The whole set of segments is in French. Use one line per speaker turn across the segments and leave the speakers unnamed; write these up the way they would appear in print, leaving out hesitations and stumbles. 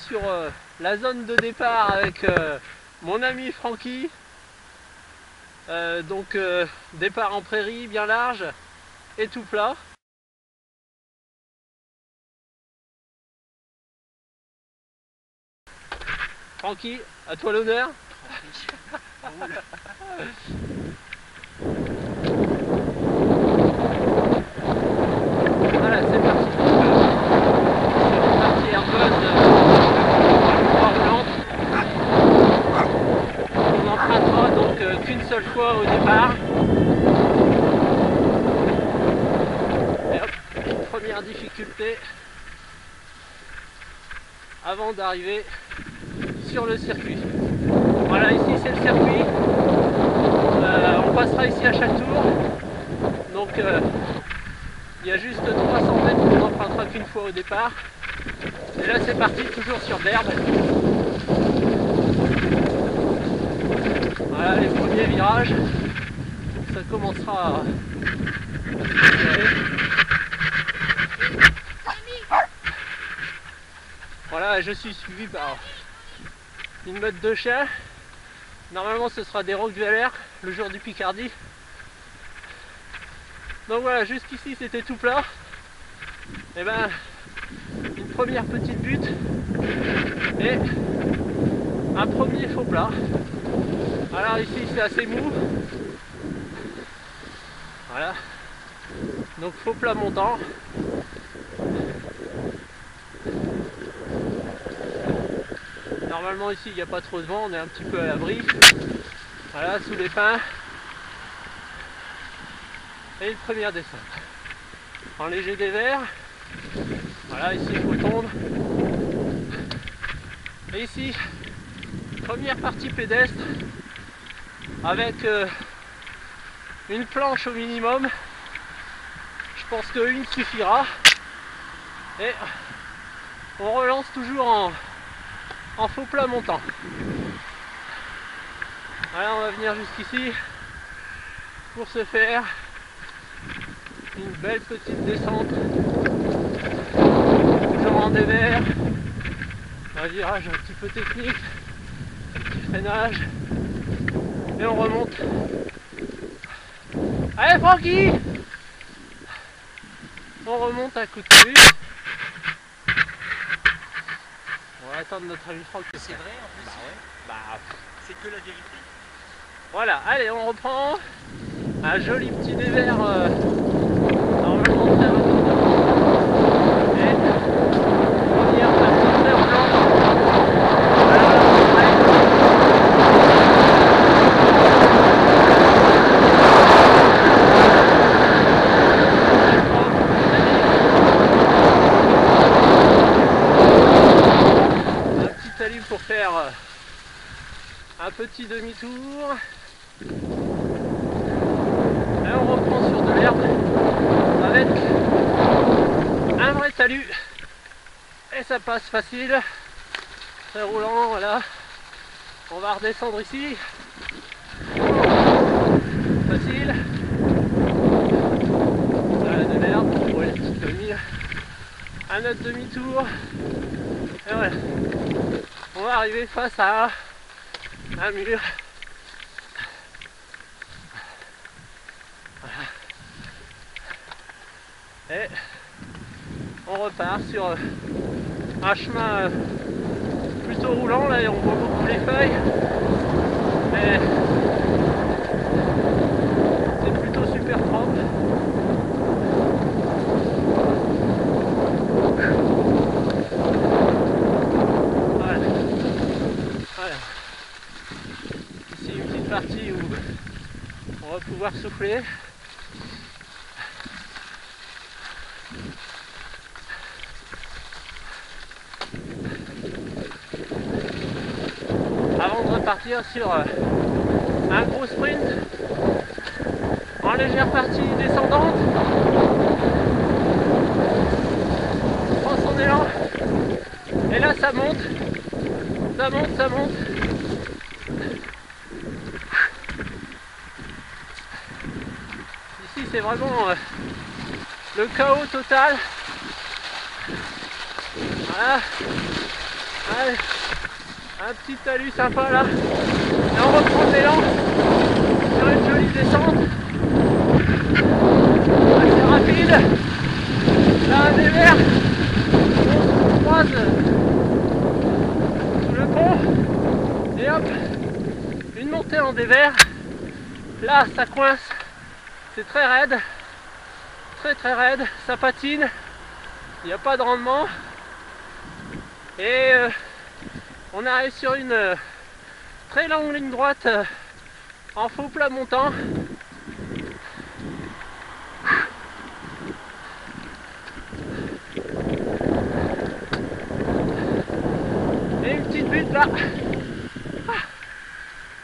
sur la zone de départ avec mon ami Francky. Donc départ en prairie bien large et tout plat. Francky, à toi l'honneur. Voilà, c'est parti. Sur une partie herbeuse roulante. On n'empruntera donc qu'une seule fois au départ. Et hop, première difficulté avant d'arriver sur le circuit. Voilà, ici c'est le circuit. On passera ici à chaque tour. Donc il y a juste 300 mètres qu'on n'empruntera qu'une fois au départ. Et là c'est parti, toujours sur l'herbe. Voilà les premiers virages. Ça commencera à... Voilà, je suis suivi par une meute de chiens. Normalement ce sera des Rottweiler le jour du Picardie. Donc voilà, jusqu'ici c'était tout plat. Et ben une première petite butte et un premier faux plat. Alors ici c'est assez mou. Voilà. Donc faux plat montant. Normalement ici il n'y a pas trop de vent, on est un petit peu à l'abri. Voilà, sous les pins. Et une première descente. En léger dévers. Voilà, ici il faut tondre. Et ici, première partie pédestre avec une planche au minimum. Je pense qu'une suffira. Et on relance toujours en faux plat montant. Voilà, on va venir jusqu'ici pour se faire une belle petite descente. Toujours en dévers. Un virage un petit peu technique. Un petit freinage. Et on remonte. Allez Francky! On remonte à coup de pluie. On va attendre notre ami Franck.
C'est vrai en plus.
Bah,
c'est que la vérité.
Voilà, allez on reprend. Un joli petit dévers normalement très rapide. Et première partie très roulante. Un petit talus pour faire un petit demi-tour. Et on reprend sur de l'herbe avec un vrai talus. Et ça passe facile. Très roulant, voilà. On va redescendre ici. Facile. Voilà de l'herbe pour les petites familles. Un autre demi-tour. Et voilà. On va arriver face à un mur. Et on repart sur un chemin plutôt roulant, là et on voit beaucoup les feuilles, mais c'est plutôt super propre. Voilà. Voilà. Ici une petite partie où on va pouvoir souffler. Avant de repartir sur un gros sprint en légère partie descendante. On prend son élan et là ça monte, ça monte, ça monte. Ici c'est vraiment le chaos total. Voilà. Allez, un petit talus sympa là. Et on reprend l'élan sur une jolie descente. Assez rapide. Là un dévers. On se croise sous le pont. Et hop, une montée en dévers. Là ça coince. C'est très raide. Très raide. Ça patine. Il n'y a pas de rendement. Et on arrive sur une très longue ligne droite en faux plat montant. Et une petite butte là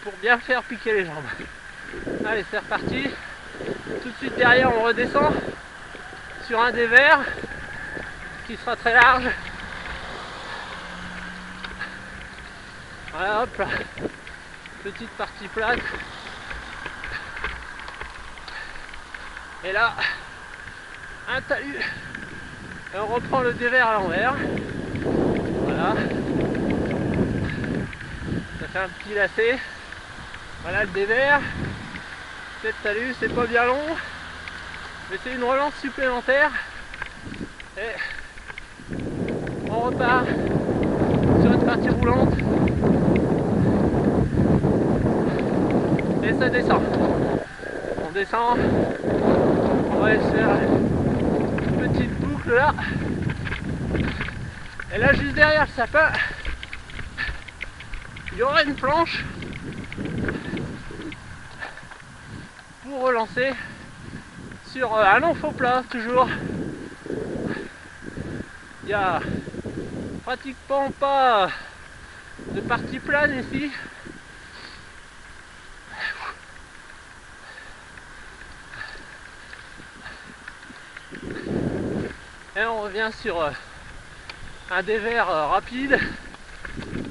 pour bien faire piquer les jambes. Allez, c'est reparti. Tout de suite derrière on redescend sur un dévers qui sera très large. Voilà, hop là. Petite partie plate. Et là, un talus. Et on reprend le dévers à l'envers. Voilà. Ça fait un petit lacet. Voilà le dévers. Cette talus, c'est pas bien long. Mais c'est une relance supplémentaire. Et on repart sur une partie roulante. Et ça descend. On descend. On va faire une petite boucle là. Et là juste derrière le sapin, il y aura une planche pour relancer sur un long faux plat toujours. Il n'y a pratiquement pas de partie plane ici. Et on revient sur un dévers rapide,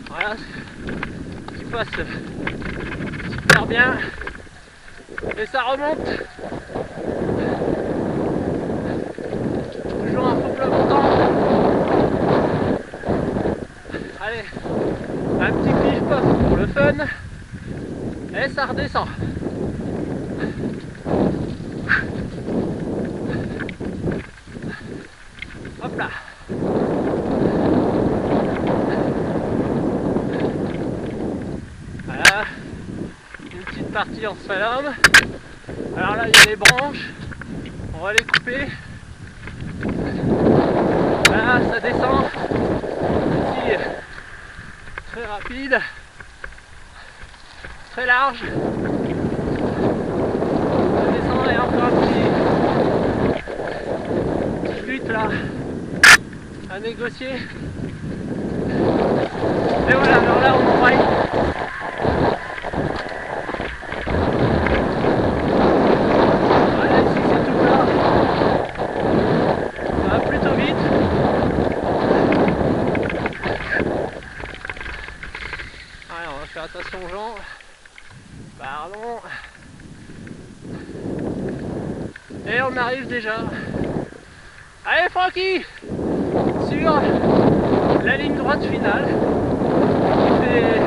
voilà, qui passe super bien, et ça remonte, toujours un faux plat montant. Allez, un petit pif-paf pour le fun, et ça redescend. Hop là. Voilà, une petite partie en slalom. Alors là il y a les branches, on va les couper. Là ça descend, ici très rapide, très large. Ça descend et encore un petit but là à négocier. Et voilà, alors là on envoie. Voilà, ici c'est tout plat. Ça va plutôt vite. Allez, on va faire attention aux gens. Pardon. Et on arrive déjà. Allez Francky, sur la ligne droite finale qui fait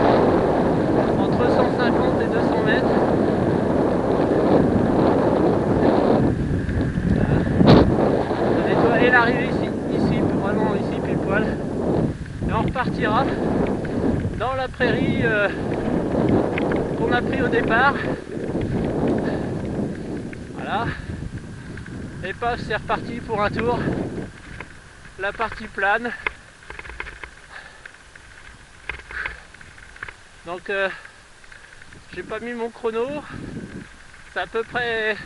entre 150 et 200 mètres. Et l'arrivée ici, vraiment ici pile poil. Et on repartira dans la prairie qu'on a pris au départ. Voilà. Et paf, c'est reparti pour un tour. La partie plane. Donc j'ai pas mis mon chrono. C'est à peu près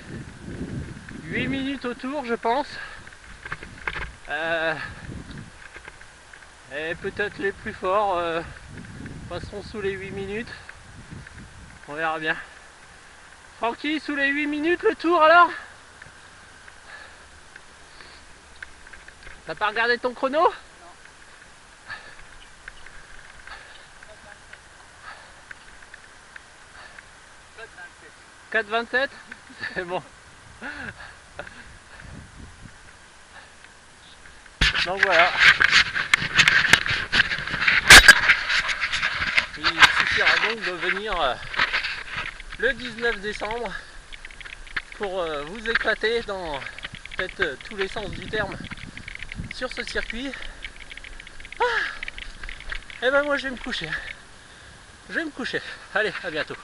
8 minutes au tour je pense. Et peut-être les plus forts passeront sous les 8 minutes. On verra bien. Francky, sous les 8 minutes le tour alors? T'as pas regardé ton chrono? Non. 4,27. 4,27. C'est bon. Donc voilà. décidera donc de venir le 19 décembre pour vous éclater dans peut-être tous les sens du terme sur ce circuit. Et ben moi je vais me coucher. Allez, à bientôt.